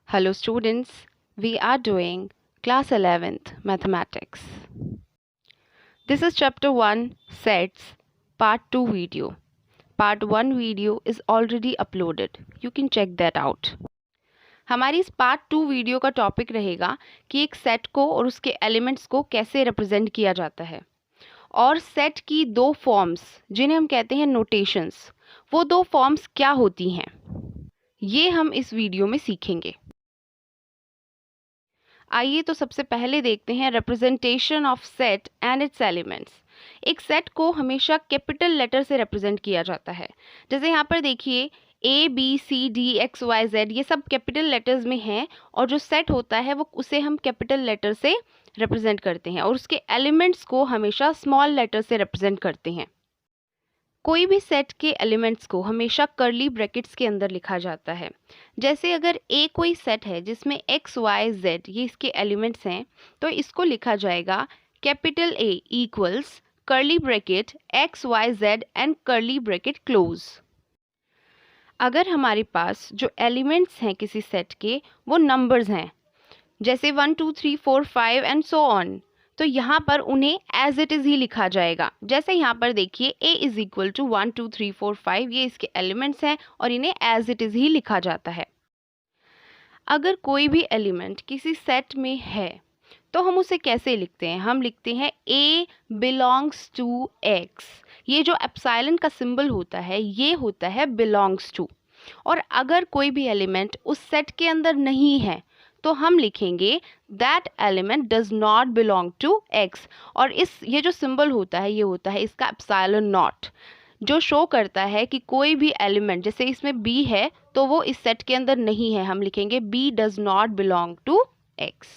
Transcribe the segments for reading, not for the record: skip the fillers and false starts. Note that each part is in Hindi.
Hello students, we are doing class 11th mathematics. This is chapter 1 sets part 2 video. Part 1 video is already uploaded. You can check that out. हमारी इस पार्ट 2 वीडियो का टॉपिक रहेगा कि एक सेट को और उसके एलिमेंट्स को कैसे रिप्रेजेंट किया जाता है और सेट की दो फॉर्म्स जिन्हें हम कहते हैं नोटेशंस, वो दो फॉर्म्स क्या होती हैं ये हम इस वीडियो में सीखेंगे। आइए तो सबसे पहले देखते हैं representation of set and it's elements. एक सेट को हमेशा कैपिटल लेटर से रिप्रेजेंट किया जाता है। जैसे यहाँ पर देखिए ABCDXYZ ये सब कैपिटल लेटर्स में हैं और जो सेट होता है वो उसे हम कैपिटल लेटर से रिप्रेजेंट करते हैं और उसके एलिमेंट्स को हमेशा स्मॉल लेटर से रिप्रेजेंट करते हैं। कोई भी सेट के एलिमेंट्स को हमेशा कर्ली ब्रैकेट्स के अंदर लिखा जाता है। जैसे अगर ए कोई सेट है जिसमें XYZ ये इसके एलिमेंट्स हैं तो इसको लिखा जाएगा capital A equals curly bracket XYZ and curly bracket close. अगर हमारे पास जो एलिमेंट्स हैं किसी सेट के वो नंबर्स हैं जैसे 1 2 3 4 5 एंड सो ऑन, तो यहाँ पर उन्हें एज इट इज़ ही लिखा जाएगा। जैसे यहाँ पर देखिए A इज इक्वल टू 1 2 3 4 5 ये इसके एलिमेंट्स हैं और इन्हें एज इट इज़ ही लिखा जाता है। अगर कोई भी एलिमेंट किसी सेट में है तो हम उसे कैसे लिखते हैं? हम लिखते हैं A बिलोंग्स टू X। ये जो एप्सिलॉन का सिंबल होता है ये होता है बिलोंग्स टू। और अगर कोई भी एलिमेंट उस सेट के अंदर नहीं है तो हम लिखेंगे that element does not belong to X। और ये जो सिंबल होता है ये होता है इसका एप्सिलॉन नॉट, जो शो करता है कि कोई भी एलिमेंट जैसे इसमें B है तो वो इस सेट के अंदर नहीं है, हम लिखेंगे B does not belong to X।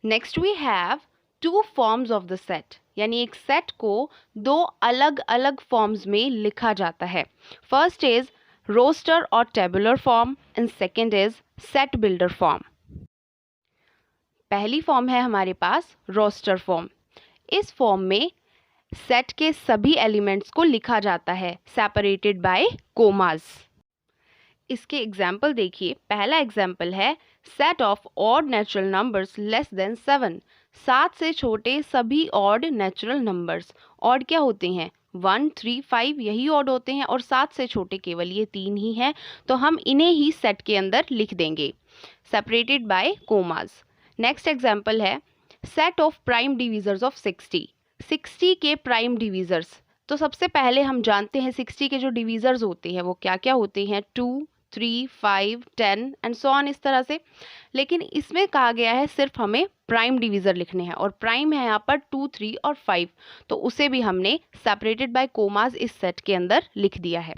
Next we have two forms of the set, यानी एक सेट को दो अलग अलग फॉर्म्स में लिखा जाता है। फर्स्ट इज रोस्टर और tabular form and second is set builder form. पहली फॉर्म है हमारे पास रोस्टर फॉर्म। इस फॉर्म में सेट के सभी एलिमेंट्स को लिखा जाता है सेपरेटेड बाय कोमास। इसके एग्जाम्पल देखिए। पहला एग्जाम्पल है set of odd natural numbers less than 7। 7 से छोटे सभी ऑड नेचुरल नंबर्स। ऑड क्या होते हैं? 1 3 5 यही ऑड होते हैं और 7 से छोटे केवल ये 3 ही हैं, तो हम इन्हें ही सेट के अंदर लिख देंगे separated by commas. Next example है सेट ऑफ प्राइम डिवीजर्स ऑफ 60। 60 के प्राइम डिवीजर्स, तो सबसे पहले हम जानते हैं 60 के जो डिवीजर्स होते हैं वो क्या क्या होते हैं, 2 3 5 10 एंड सो ऑन, इस तरह से। लेकिन इसमें कहा गया है सिर्फ हमें प्राइम डिवीजर लिखने हैं और प्राइम है यहाँ पर 2 3 और 5, तो उसे भी हमने सेपरेटेड बाय कोमास इस सेट के अंदर लिख दिया है।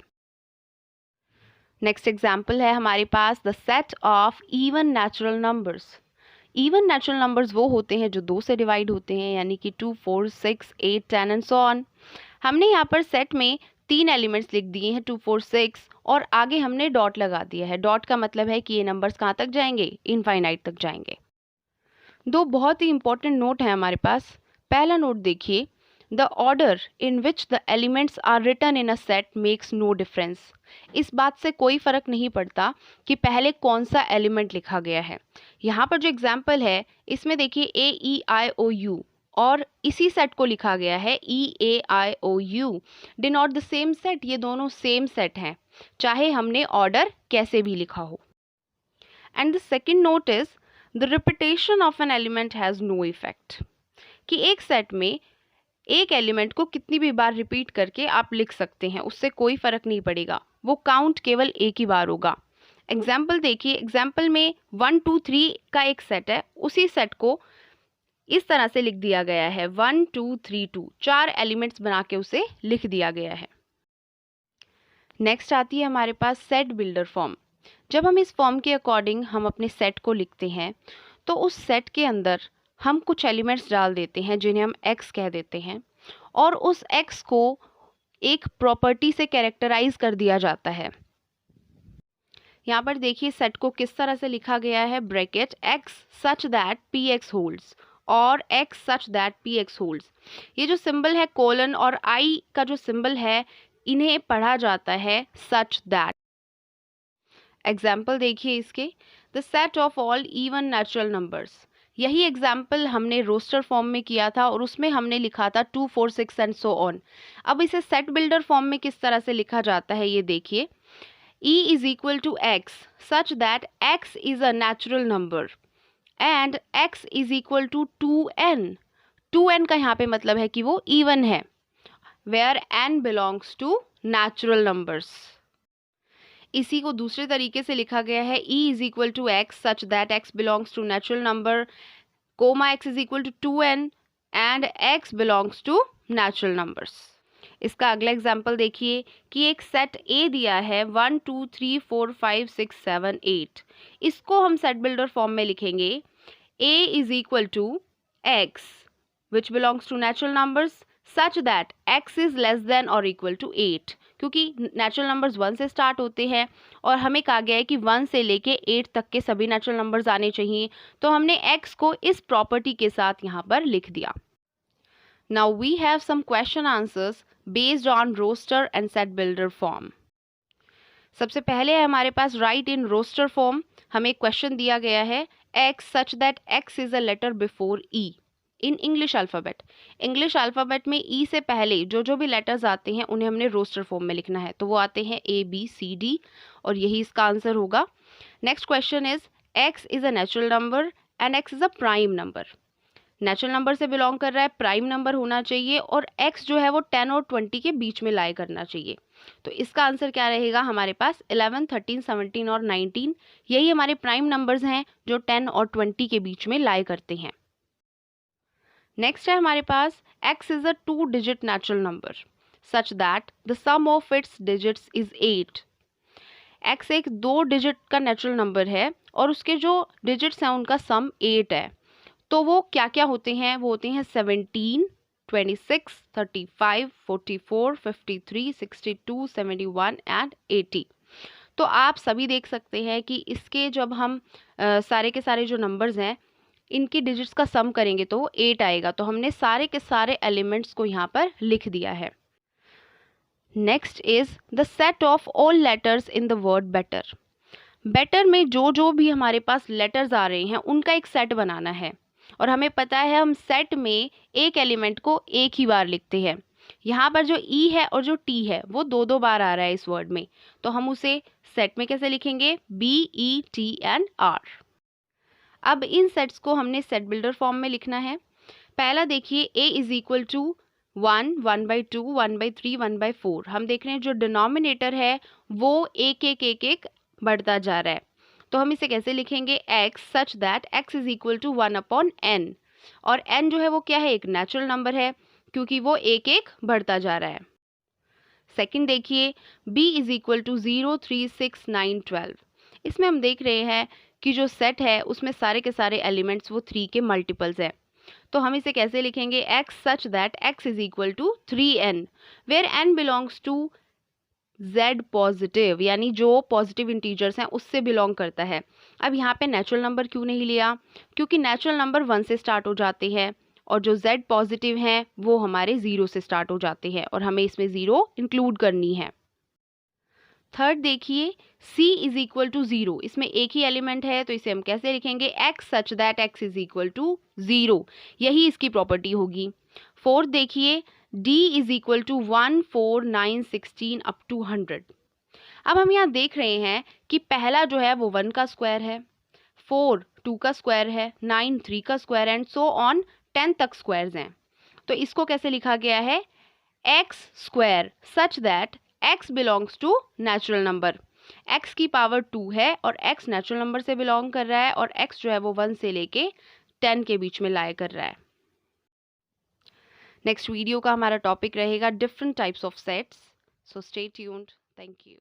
नेक्स्ट एग्जाम्पल है हमारे पास the set of even natural numbers. Even natural numbers वो होते हैं जो 2 से डिवाइड होते हैं, यानी कि 2 4 6 8 10 एंड सो ऑन। हमने यहाँ पर सेट में 3 एलिमेंट्स लिख दिए हैं 2 4 6 और आगे हमने डॉट लगा दिया है। डॉट का मतलब है कि ये नंबर्स कहाँ तक जाएंगे? इनफाइनाइट तक जाएंगे। दो बहुत ही इंपॉर्टेंट नोट है हमारे पास। पहला नोट देखिए, the order in which the elements are written in a set makes no difference. इस बात से कोई फर्क नहीं पड़ता कि पहले कौन सा एलिमेंट लिखा गया है। यहाँ पर जो एग्जाम्पल है इसमें देखिए AEIOU और इसी सेट को लिखा गया है EAIOU। Denote the same set, ये दोनों सेम सेट हैं चाहे हमने ऑर्डर कैसे भी लिखा हो। And the second note is the repetition of an element has no effect. कि एक सेट में एक एलिमेंट को कितनी भी बार रिपीट करके आप लिख सकते हैं, उससे कोई फर्क नहीं पड़ेगा, वो काउंट केवल एक ही बार होगा। एग्जाम्पल देखिए, एग्जाम्पल में 1 2 3 का एक सेट है, उसी सेट को इस तरह से लिख दिया गया है 1 2 3 2, 4 एलिमेंट्स बना के उसे लिख दिया गया है। नेक्स्ट आती है हमारे पास सेट बिल्डर फॉर्म। जब हम इस फॉर्म के अकॉर्डिंग हम अपने सेट को लिखते हैं तो उस सेट के अंदर हम कुछ एलिमेंट्स डाल देते हैं जिन्हें हम X कह देते हैं और उस X को एक प्रॉपर्टी से कैरेक्टराइज कर दिया जाता है। यहाँ पर देखिए सेट को किस तरह से लिखा गया है, bracket X such that PX holds और X such that PX holds. ये जो सिंबल है कोलन और I का जो सिंबल है इन्हें पढ़ा जाता है सच दैट। एग्जाम्पल देखिए इसके, the set of all even natural numbers. यही एग्जाम्पल हमने रोस्टर फॉर्म में किया था और उसमें हमने लिखा था 2, 4, 6 एंड सो ऑन। अब इसे सेट बिल्डर फॉर्म में किस तरह से लिखा जाता है ये देखिए। E is equal to x such that x is a natural number and x is equal to 2n। 2n का यहाँ पे मतलब है कि वो even है, where n belongs to natural numbers। इसी को दूसरे तरीके से लिखा गया है E is equal to x such that x belongs to natural number, comma x is equal to 2n and x belongs to natural numbers। इसका अगला एग्जाम्पल देखिए कि एक सेट A दिया है 1, 2, 3, 4, 5, 6, 7, 8। इसको हम सेट बिल्डर फॉर्म में लिखेंगे A is equal to x which belongs to natural numbers such that x is less than or equal to 8। क्योंकि नेचुरल नंबर्स 1 से स्टार्ट होते हैं और हमें कहा गया है कि 1 से लेके 8 तक के सभी नेचुरल नंबर्स आने चाहिए, तो हमने x को इस प्रॉपर्टी के साथ यहाँ पर लिख दिया। Now we have some question answers based on roster and set builder form। सबसे पहले है हमारे पास write in roster form। हमें एक क्वेश्चन दिया गया है x such that x is a letter before e in English alphabet। English alphabet में e से पहले जो भी लेटर्स आते हैं उन्हें हमने रोस्टर फॉर्म में लिखना है, तो वो आते हैं a b c d और यही इसका आंसर होगा। Next question is x is a natural number and x is a prime number. Natural number से बिलोंग कर रहा है, प्राइम नंबर होना चाहिए और x जो है वो 10 और 20 के बीच में लाई करना चाहिए। तो इसका आंसर क्या रहेगा हमारे पास 11, 13, 17 और 19। यही हमारे प्राइम नंबर्स हैं जो 10 और 20 के बीच में लाई करते हैं। नेक्स्ट है हमारे पास x is a 2 digit natural number such that the sum of its digits is 8। x एक 2 डिजिट का नेचुरल नंबर है और उसके जो डिजिट्स हैं उनका सम 8 है। तो वो क्या क्या होते हैं? वो होते हैं 17, 26, 35, 44, 53, 62, 71 एंड 80। तो आप सभी देख सकते हैं कि इसके जब हम सारे के सारे जो नंबर्स हैं इनकी डिजिट्स का सम करेंगे तो वो 8 आएगा। तो हमने सारे के सारे एलिमेंट्स को यहाँ पर लिख दिया है। Next is the set of all letters in the word better. Better में जो भी हमारे पास लेटर्स आ रहे हैं उनका एक सेट बनाना है और हमें पता है हम सेट में एक एलिमेंट को एक ही बार लिखते हैं। यहाँ पर जो ई है और जो टी है वो 2-2 बार आ रहा है इस वर्ड में, तो हम उसे सेट में कैसे लिखेंगे? B E T and R. अब इन सेट्स को हमने सेट बिल्डर फॉर्म में लिखना है। पहला देखिए a इज इक्वल टू 1, 1/2, 1/3, 1/4। हम देख रहे हैं जो डिनोमिनेटर है वो एक बढ़ता जा रहा है, तो हम इसे कैसे लिखेंगे? x such that x is equal to 1/n। और n जो है वो क्या है? एक नेचुरल नंबर है क्योंकि वो एक बढ़ता जा रहा है। सेकंड देखिए b इज इक्वल टू 0, 3, 6, 9, 12। इसमें हम देख रहे हैं कि जो सेट है उसमें सारे के सारे एलिमेंट्स वो 3 के मल्टीपल्स हैं, तो हम इसे कैसे लिखेंगे? x such that x is equal to 3n where n belongs to z positive, यानी जो पॉजिटिव इंटीजर्स हैं उससे बिलोंग करता है। अब यहाँ पे नेचुरल नंबर क्यों नहीं लिया? क्योंकि नेचुरल नंबर 1 से स्टार्ट हो जाते हैं और जो z पॉजिटिव हैं वो हमारे 0 से स्टार्ट हो जाते हैं और हमें इसमें 0 इंक्लूड करनी है। थर्ड देखिए c इज इक्वल टू 0। इसमें एक ही एलिमेंट है तो इसे हम कैसे लिखेंगे? x such that x is equal to 0, यही इसकी प्रॉपर्टी होगी। फोर्थ देखिए d is equal to 1, 4, 9, 16 up to 100। अब हम यहाँ देख रहे हैं कि पहला जो है वो 1 का स्क्वायर है, 4 2 का स्क्वायर है, 9 3 का स्क्वायर एंड सो ऑन 10 तक स्क्वायर्स हैं। तो इसको कैसे लिखा गया है? x square such that x belongs to natural number. x की पावर 2 है और x नेचुरल नंबर से बिलोंग कर रहा है और x जो है वो 1 से लेके 10 के बीच में लाई कर रहा है। नेक्स्ट वीडियो का हमारा टॉपिक रहेगा different types of sets, so stay tuned. Thank you.